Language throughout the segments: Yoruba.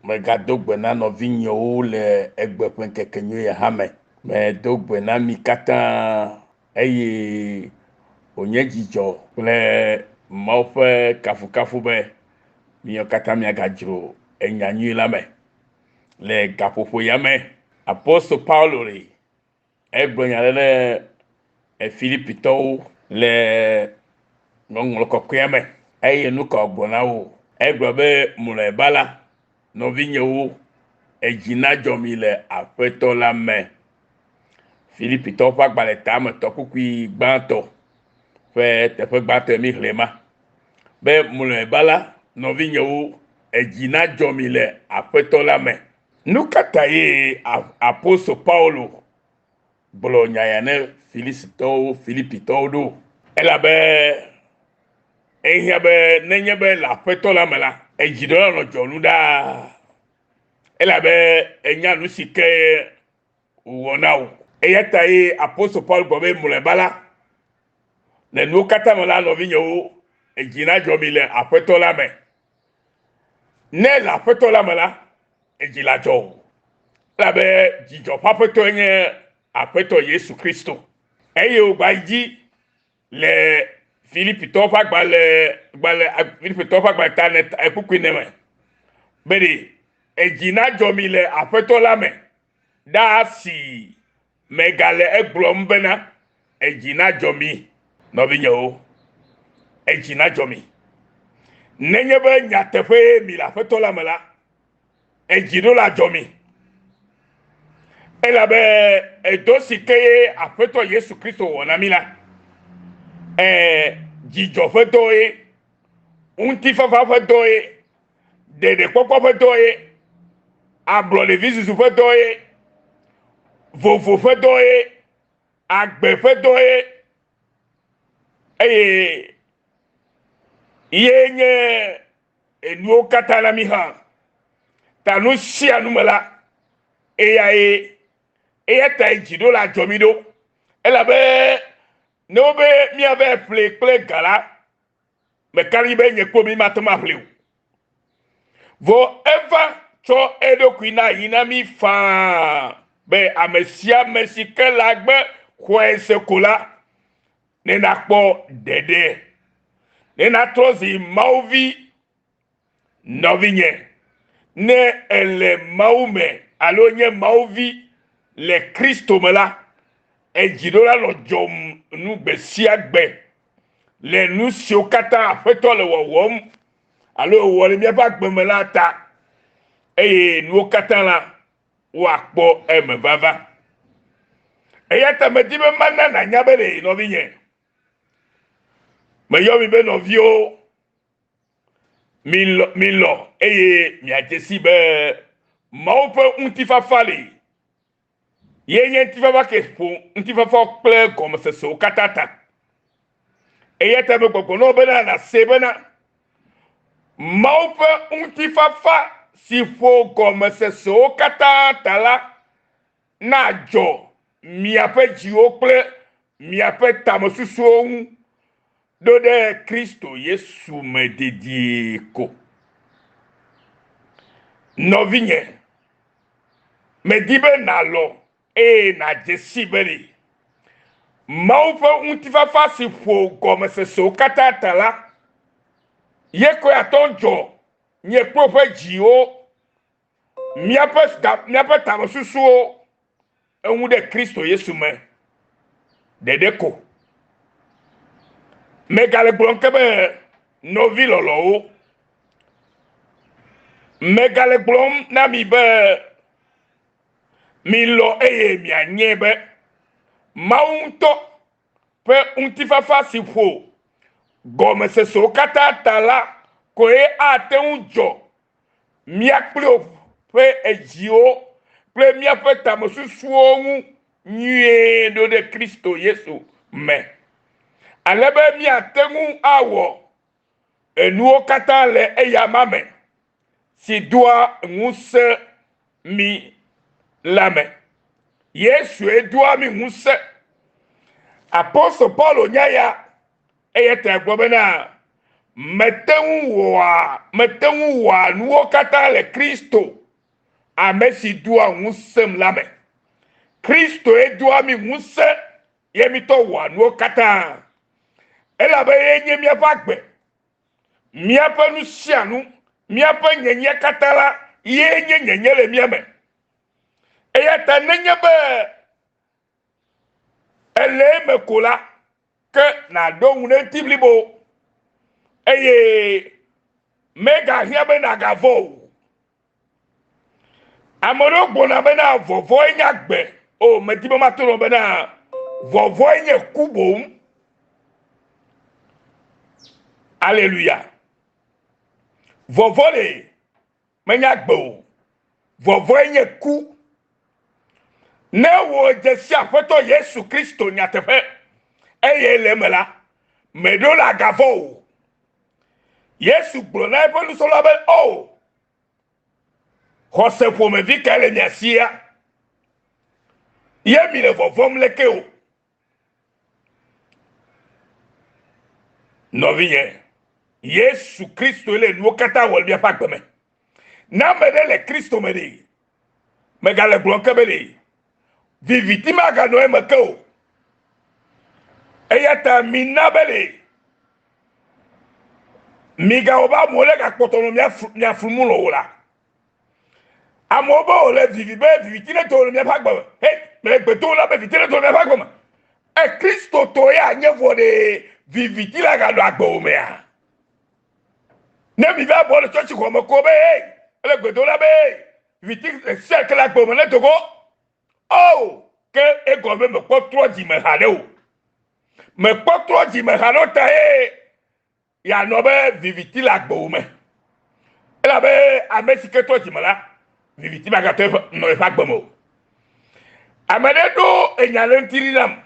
Megadogbe na nɔvinyewo le egbe ƒe ŋkekenyui ya hã me. Medogbe na mi katã eye wònye dzidzɔ kple Mawu ƒe kafukafu be miɔ katã miagadzro enyanyui la me. Le gaƒoƒo ya me, Apostol Paulo le egblɔ nya ɖe ne Filipitɔwo le ŋɔŋlɔ kɔkɔea me eye nu ka wògblɔ na wo. Egblɔ be mlɔeba la, nɔvinyewo, edzi nadzɔ mi le Aƒetɔ la me. Filipitɔwo ƒe agbalẽ tame tɔkpukpui gbãtɔ ƒe teƒe gbãtɔ mi xlẽ ma. Be mlɔeba la, nɔvinyewo, edzi nadzɔ mi le Aƒetɔ la me. Nu ka ta ye Apostol Paulo gblɔ nya ya ne Filipitɔwo ɖo? Elabe ehiã be nenye be le Aƒetɔ la me la, edzi ɖo la nɔ dzɔnu ɖaa. Elabe enya nu si ke wòwɔ na wo. Eya ta ye Apostol Paulo gblɔ be mlɔeba la, le nuwo katã me la, nɔvinyewo, edzi nadzɔ mi le Aƒetɔ la me. Ne le Aƒetɔ la me la, edzi la dzɔ o. Elabe dzidzɔ ƒe Aƒetɔ nye Aƒetɔ Yesu Kristo. Eye wògba yi dzi le Filipitɔwo ƒe agbalẽ ta ne kpukpui ne me. Be ɖe edzi nadzɔ mi le Aƒetɔ la me. Da si megale egblɔm bena edzi nadzɔ mi, nɔvinyewo, edzi nadzɔ mi. Nenye be nyateƒe mi le Aƒetɔ la me la, edzi ɖo la dzɔ mi. Elabe edo si ke ye Aƒetɔ Yesu Kristo wɔ na mi la, dzidzɔ ƒe dɔ ye, ŋutifafa ƒe dɔ ye, ɖeɖekpɔkpɔ ƒe dɔ ye, ablɔɖevizuzu ƒe dɔ ye, vovo ƒe dɔ ye, agbe ƒe dɔ ye, eye ye nye enuwo katã na mi hã. Ta nu sia nu me la, eya ta edzi ɖo la dzɔ mi ɖo. Elabe ne wo be miave ƒle kple ga la, mekaɖi be nye kpo mi mate ŋu aƒle o. Vɔ eva tsɔ eɖokui na yi na mi fãa be ame sia ame si ke le agbe xɔe se ko la, ne nakpɔ ɖeɖe, ne natrɔ zi Mawu vi. Nɔvinye, ne ele Mawu me alo nye Mawu vi le Kristo me la, edzi ɖo la nɔ dzɔm nu gbe sia gbe le nu siwo katã Aƒetɔ le wɔwɔm alo wɔ le míaƒe agbe me la ta, eye nuwo katã la woakpɔ eme vava. Eya ta medi be mana nanya be ɖe nɔvinye, meyɔ mi be nɔviwo, milɔ eye miadze si be Mawu ƒe ŋutifafa le. Ye nye ŋutifafa ke ƒo ŋutifafa kple gɔmesesewo katã ta. Eya ta be gbɔgbɔ na wo bena nase bena Mawu ƒe ŋutifafa si ƒo gɔmesesewo katã ta la nadzɔ miaƒe dziwo kple miaƒe tamesusuwo ŋu ɖo ɖe Kristo Yesu me dedie ko. Nɔvinye, medi be nalɔ eye nadze si be ɖe Mawu ƒe ŋutifafa si ƒo gɔmesesewo katã ta la, ye koe atɔ dzɔ nye kpɔ ƒe dziwo, miaƒe tamesusuwo eŋu ɖe Kristo Yesu me ɖeɖe ko. Megale gblɔm ke be nɔvi lɔlɔwo, megale gblɔm na mi be milɔ eye mianye be Mawu ŋutɔ ƒe ŋutifafa si ƒo gɔmesesewo katã ta la koe ate ŋu dzɔ míakpli ƒe edziwo kple míaƒe tamesusuwo ŋu nyuie ɖo ɖe Kristo Yesu me. Ale be míate ŋu awɔ enuwo katã le eya ma me si doa ŋusẽ mi la me. Yesue doa mi ŋusẽ. Apostol Paulo nya ya, eya ta gblɔ bena metengu wa nuwo kata le Kristo amesi dua ngusem lame Kristo edua mi nguse yemi to wa nuwo kata ela be yenye mi afagbe mi apanu sianu mi apanyenye katala yenye le miame eya tanenye be ele mekola ke na donune tiblibo eye mega hiabe na gavo amoro gbona be na vovo enyagbe o medibo matoro be na vovo enye kubom Alléluia vovo le menyagbe o vovo enye ku na wo jesi afoto Yesu Kristo nyatefe eye lemela medola gavo Yesu gbona ebonu solo be o Jose pour me vi kale nyasia yemi le vovom leke o noviye Yesu Kristo le nuwo kata wol bia pa gbeme na mede le Kristo mede megale glonke bele viviti maga no emeke o eyata minabele miga oba mole ga kpotono mi afumulo wala amobo ole viviti ne to mi afagba hey me gbeto la be viviti ne to mi afagba e Kristo to ya nyevo de viviti la ga do agbo me a ne mi va bo le church ko me ko be hey ele gbeto la be viviti se ke la agbo me ne to go oh ke e go me ko troji me hale o me ko troji me halo ta e ya no be viviti la gbo me ela be amesike troji me la viviti ba ga to no e fa gbo mo amede do enyale ntiri nam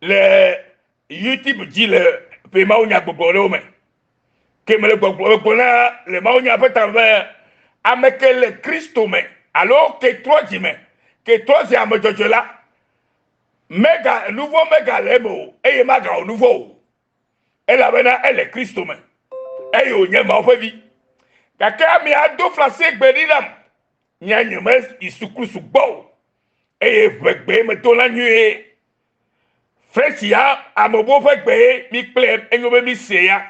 le YouTube ji le pe ma onya gbogbo le o me ke me le gbogbo na le ma onya peta be ameke le Kristo me alors que troji me que troji amejojo la mega nouveau mega lemo eye maga o nouveau elle abena elle Kristo me eye onye ma ofavi kaka mi ado flase gbedi nam nyanyo mes isukrusu gbo eye gbegbe me to la nue fresia amobo fegbe mi ple enyobe mi seya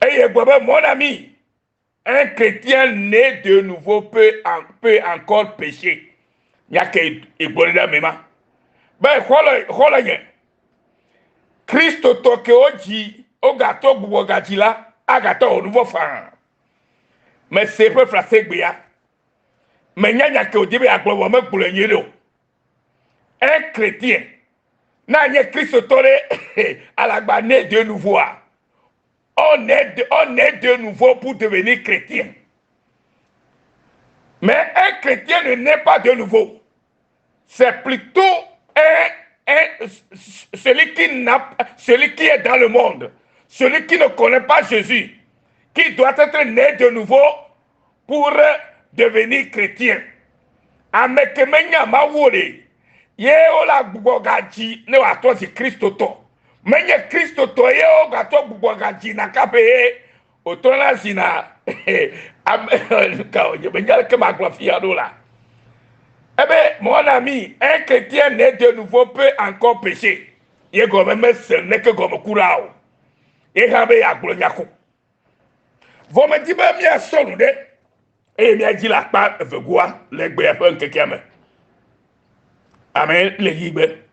eye gbobe mon ami un chrétien né de nouveau peut encore pécher nyake ibolida mema ba kholo nye Kristo toke oji ogato gbugo gajila agato onuvo fa me sepe frase gbe ya me nyanya ke odibe agbowo me gburo nyere o un chrétien na nye Kristo tore alagba né de nouveau a on est de nouveau pour devenir chrétien. Mais un chrétien ne naît pas de nouveau. C'est plutôt celui qui est dans le monde, celui qui ne connaît pas Jésus, qui doit être né de nouveau pour devenir chrétien. Amekemenya mawole, ye ola gbogaji ne wa to si Kristo to. Menye Kristo to ye o gato gbogaji na kape otona sina ka je benjal ke ma glorifia do la. Eh mon ami, un chrétien né de nouveau peut encore pécher. Ye go même se ne que go me kurao. Ye ha be ya glonyako. Vo me di ba mi asonu de. E mi aji la pa vegua legbe e pe nkeke ame. Amen le yibe.